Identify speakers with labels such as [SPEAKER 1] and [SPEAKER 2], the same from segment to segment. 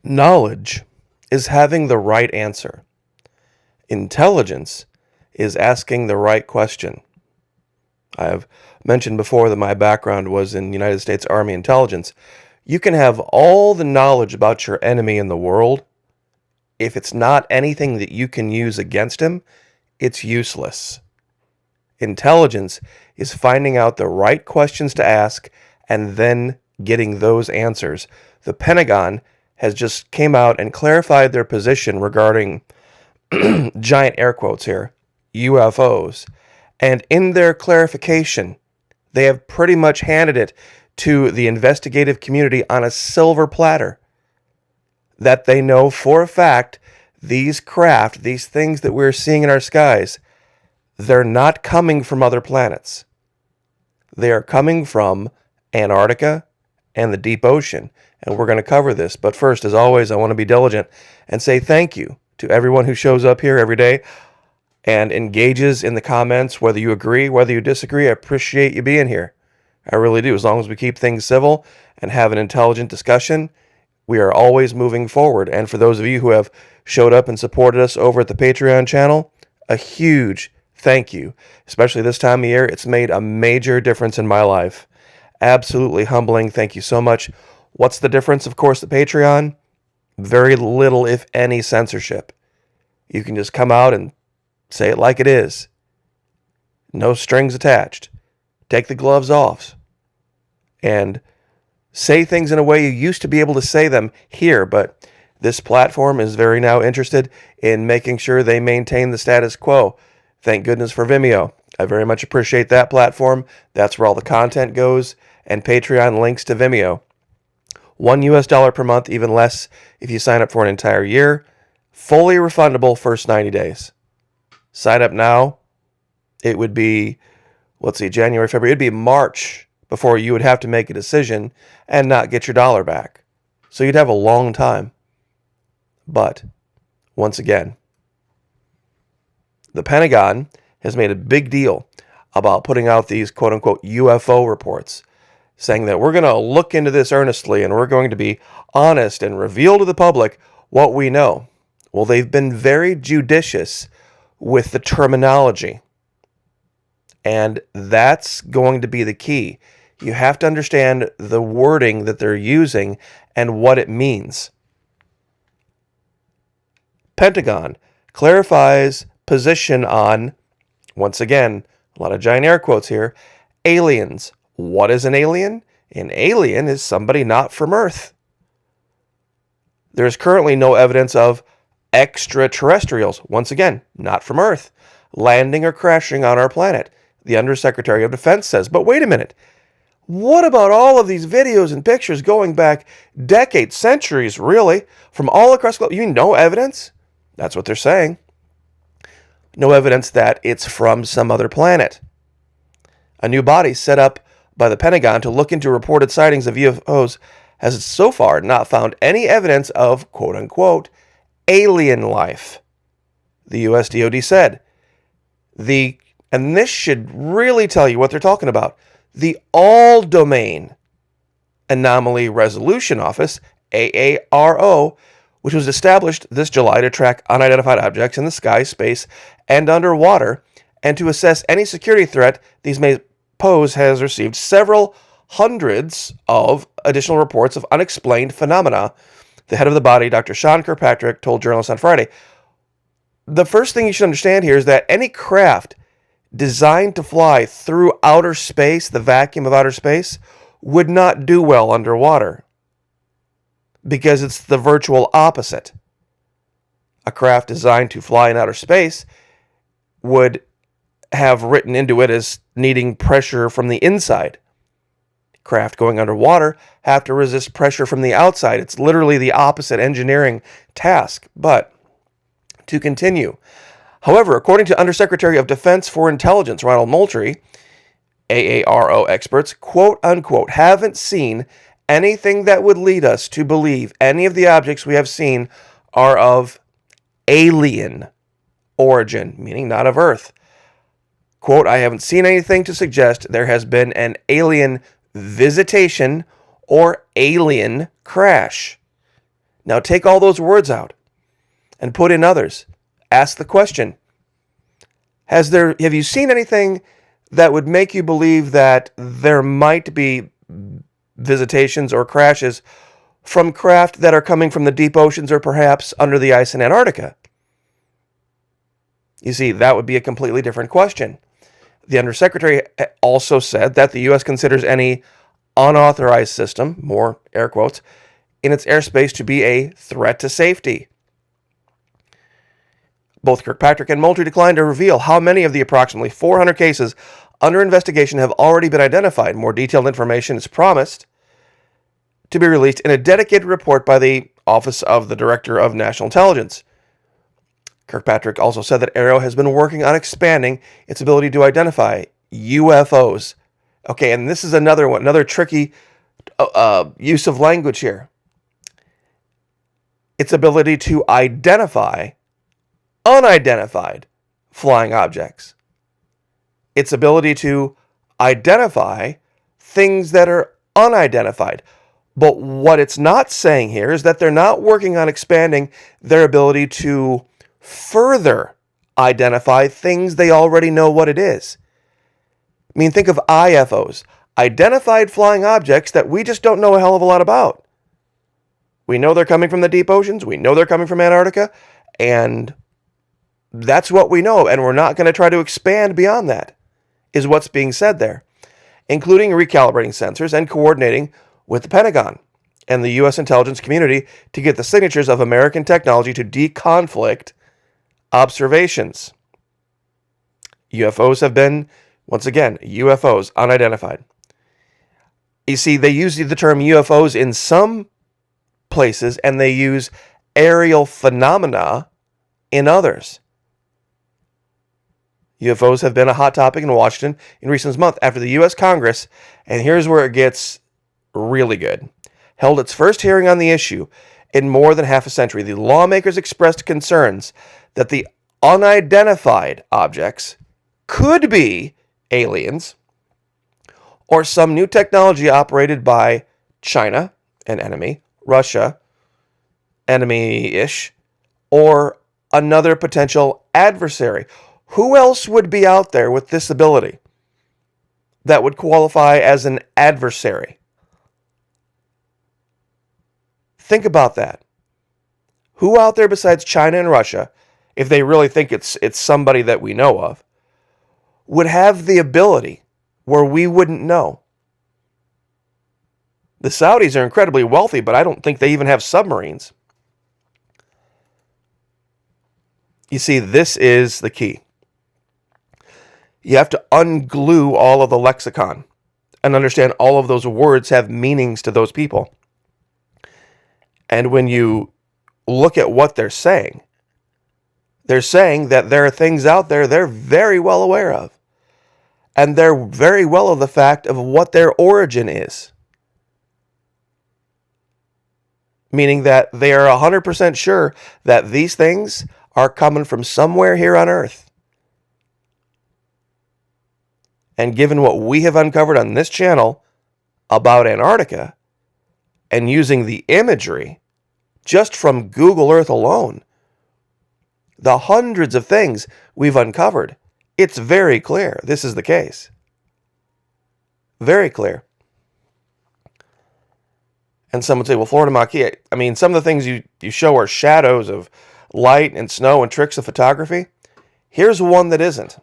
[SPEAKER 1] Knowledge is having the right answer. Intelligence is asking the right question. I have mentioned before that my background was in United States Army intelligence. You can have all the knowledge about your enemy in the world. If it's not anything that you can use against him, it's useless. Intelligence is finding out the right questions to ask and then getting those answers. The Pentagon has just came out and clarified their position regarding giant air quotes here, UFOs. And in their clarification, they have pretty much handed it to the investigative community on a silver platter that they know for a fact these craft, these things that we're seeing in our skies, they're not coming from other planets. They are coming from Antarctica and the deep ocean. And we're going to cover this. But first, as always, I want to be diligent and say thank you to everyone who shows up here every day and engages in the comments, whether you agree, whether you disagree. I appreciate you being here. I really do. As long as we keep things civil and have an intelligent discussion, we are always moving forward. And for those of you who have showed up and supported us over at the Patreon channel, a huge thank you. Especially this time of year, it's made a major difference in my life. Absolutely humbling. Thank you so much. What's the difference? Of course, the Patreon, very little, if any, censorship. You can just come out and say it like it is. No strings attached. Take the gloves off. And say things in a way you used to be able to say them here, but this platform is very now interested in making sure they maintain the status quo. Thank goodness for Vimeo. I very much appreciate that platform. That's where all the content goes, and Patreon links to Vimeo. $1 per month, even less if you sign up for an entire year. Fully refundable first 90 days. Sign up now. It would be, January, February. It'd be March before you would have to make a decision and not get your dollar back. So you'd have a long time. But, once again, the Pentagon has made a big deal about putting out these quote-unquote UFO reports, saying that we're going to look into this earnestly and we're going to be honest and reveal to the public what we know. Well, they've been very judicious with the terminology. And that's going to be the key. You have to understand the wording that they're using and what it means. Pentagon clarifies position on, once again, a lot of giant air quotes here, aliens. What is an alien? An alien is somebody not from Earth. There is currently no evidence of extraterrestrials, once again, not from Earth, landing or crashing on our planet. The Undersecretary of Defense says, but wait a minute. What about all of these videos and pictures going back decades, centuries, really, from all across the globe? You mean no evidence? That's what they're saying. No evidence that it's from some other planet. A new body set up by the Pentagon to look into reported sightings of UFOs has so far not found any evidence of, quote-unquote, alien life. The U.S. DoD said. And this should really tell you what they're talking about. The All-Domain Anomaly Resolution Office, AARO, which was established this July to track unidentified objects in the sky, space, and underwater, and to assess any security threat these may pose, has received several hundreds of additional reports of unexplained phenomena. The head of the body, Dr. Sean Kirkpatrick, told journalists on Friday. The first thing you should understand here is that any craft designed to fly through outer space, the vacuum of outer space, would not do well underwater, because it's the virtual opposite. A craft designed to fly in outer space would have written into it as needing pressure from the inside. Craft going underwater have to resist pressure from the outside. It's literally the opposite engineering task. But to continue, however, according to Undersecretary of Defense for Intelligence Ronald Moultrie, AARO experts, quote unquote, haven't seen anything that would lead us to believe any of the objects we have seen are of alien origin, meaning not of Earth. Quote, I haven't seen anything to suggest there has been an alien visitation or alien crash. Now take all those words out and put in others. Ask the question, have you seen anything that would make you believe that there might be visitations or crashes from craft that are coming from the deep oceans or perhaps under the ice in Antarctica? You see, that would be a completely different question. The Undersecretary also said that the U.S. considers any unauthorized system, more air quotes, in its airspace to be a threat to safety. Both Kirkpatrick and Moultrie declined to reveal how many of the approximately 400 cases under investigation have already been identified. More detailed information is promised to be released in a dedicated report by the Office of the Director of National Intelligence. Kirkpatrick also said that AARO has been working on expanding its ability to identify UFOs. Okay, and this is another tricky use of language here. Its ability to identify unidentified flying objects. Its ability to identify things that are unidentified. But what it's not saying here is that they're not working on expanding their ability to further identify things they already know what it is. I mean, think of IFOs, identified flying objects that we just don't know a hell of a lot about. We know they're coming from the deep oceans, we know they're coming from Antarctica, and that's what we know, and we're not going to try to expand beyond that, is what's being said there, including recalibrating sensors and coordinating with the Pentagon and the U.S. intelligence community to get the signatures of American technology to deconflict observations. UFOs have been, once again, UFOs, unidentified. You see, they use the term UFOs in some places, and they use aerial phenomena in others. UFOs have been a hot topic in Washington in recent months after the U.S. Congress, and here's where it gets really good, held its first hearing on the issue in more than half a century. The lawmakers expressed concerns that the unidentified objects could be aliens or some new technology operated by China, an enemy, Russia, enemy-ish, or another potential adversary. Who else would be out there with this ability that would qualify as an adversary? Think about that. Who out there besides China and Russia, if they really think it's somebody that we know of, would have the ability where we wouldn't know? The Saudis are incredibly wealthy, but I don't think they even have submarines. You see, this is the key. You have to unglue all of the lexicon and understand all of those words have meanings to those people. And when you look at what they're saying that there are things out there they're very well aware of. And they're very well of the fact of what their origin is. Meaning that they are 100% sure that these things are coming from somewhere here on Earth. And given what we have uncovered on this channel about Antarctica, and using the imagery just from Google Earth alone, the hundreds of things we've uncovered, it's very clear this is the case. Very clear. And some would say, well, Florida Maquis, I mean, some of the things you show are shadows of light and snow and tricks of photography. Here's one that isn't.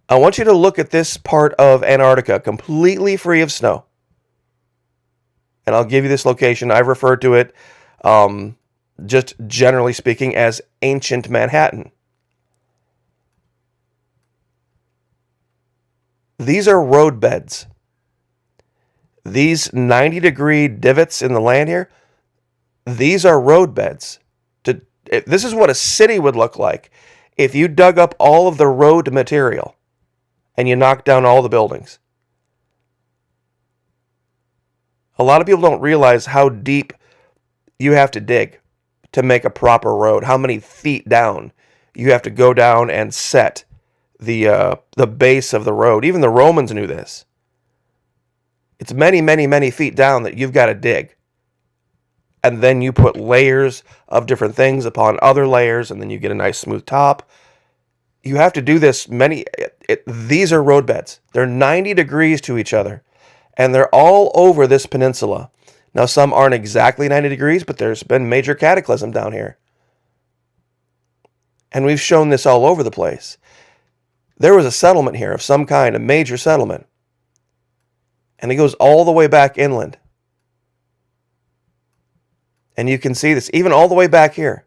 [SPEAKER 1] I want you to look at this part of Antarctica completely free of snow. And I'll give you this location. I've referred to it, just generally speaking, as ancient Manhattan. These are road beds. These 90-degree divots in the land here, these are road beds. This is what a city would look like if you dug up all of the road material and you knocked down all the buildings. A lot of people don't realize how deep you have to dig to make a proper road, how many feet down you have to go down and set the base of the road. Even the Romans knew this. It's many, many, many feet down that you've got to dig and then you put layers of different things upon other layers, and then you get a nice smooth top. You have to do this these are roadbeds. They're 90 degrees to each other, and they're all over this peninsula. Now, some aren't exactly 90 degrees, but there's been major cataclysm down here. And we've shown this all over the place. There was a settlement here of some kind, a major settlement. And it goes all the way back inland. And you can see this, even all the way back here.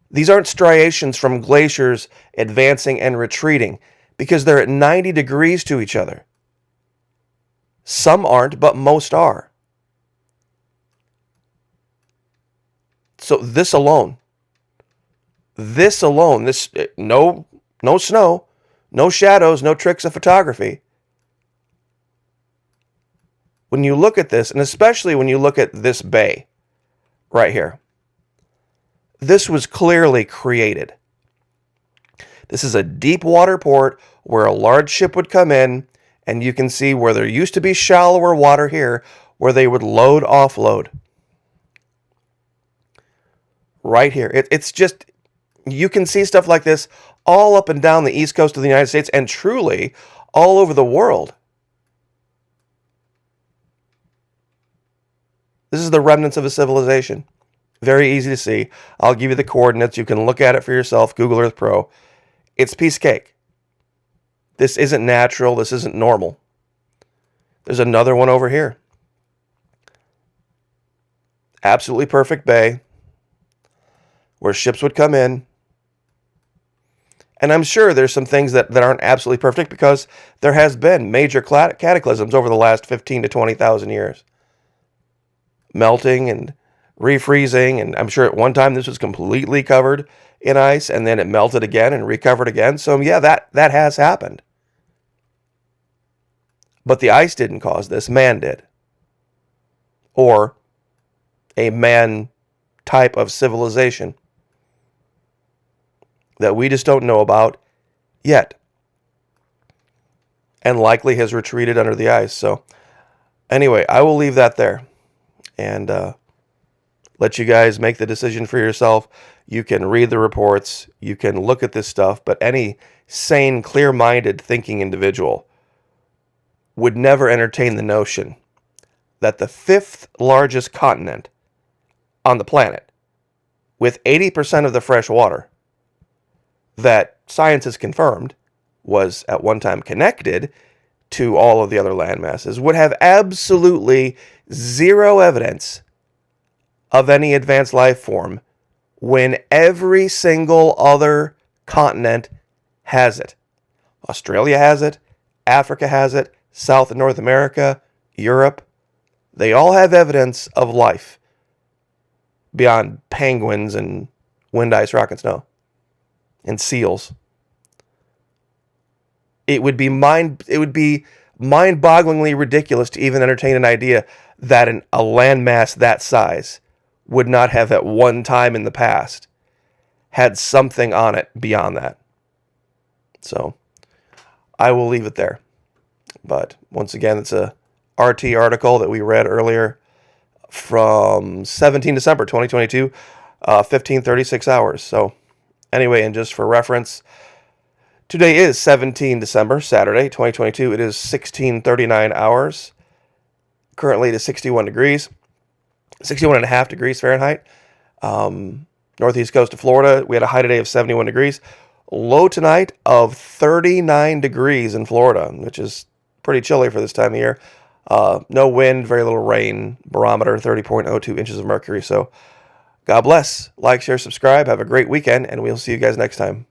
[SPEAKER 1] These aren't striations from glaciers advancing and retreating, because they're at 90 degrees to each other. Some aren't, but most are. So this alone, no snow, no shadows, no tricks of photography. When you look at this, and especially when you look at this bay right here, this was clearly created. This is a deep water port where a large ship would come in, and you can see where there used to be shallower water here where they would load, offload. Right here. It's just, you can see stuff like this all up and down the east coast of the United States, and truly all over the world. This is the remnants of a civilization. Very easy to see. I'll give you the coordinates. You can look at it for yourself. Google Earth Pro. It's piece of cake. This isn't natural. This isn't normal. There's another one over here. Absolutely perfect bay where ships would come in. And I'm sure there's some things that aren't absolutely perfect, because there has been major cataclysms over the last 15 to 20,000 years. Melting and refreezing, and I'm sure at one time this was completely covered in ice, and then it melted again and recovered again. So yeah, that has happened. But the ice didn't cause this, man did. Or a man type of civilization that we just don't know about yet, and likely has retreated under the ice. So anyway, I will leave that there and let you guys make the decision for yourself. You can read the reports, you can look at this stuff, but any sane, clear-minded thinking individual would never entertain the notion that the 5th largest continent on the planet, with 80% of the fresh water that science has confirmed was at one time connected to all of the other land masses, would have absolutely zero evidence of any advanced life form, when every single other continent has it. Australia has it, Africa has it, South and North America, Europe. They all have evidence of life beyond penguins and wind, ice, rock, and snow, and seals. It would be mind-bogglingly ridiculous to even entertain an idea that a landmass that size would not have at one time in the past had something on it beyond that. So I will leave it there. But once again, it's a RT article that we read earlier from 17 December 2022, 15:36 hours. So anyway, and just for reference, today is 17 December, Saturday, 2022. It is 16:39 hours. Currently it is 61 degrees, 61.5 degrees Fahrenheit. Northeast coast of Florida, we had a high today of 71 degrees. Low tonight of 39 degrees in Florida, which is pretty chilly for this time of year. No wind, very little rain. Barometer 30.02 inches of mercury. So God bless. Like, share, subscribe. Have a great weekend, and we'll see you guys next time.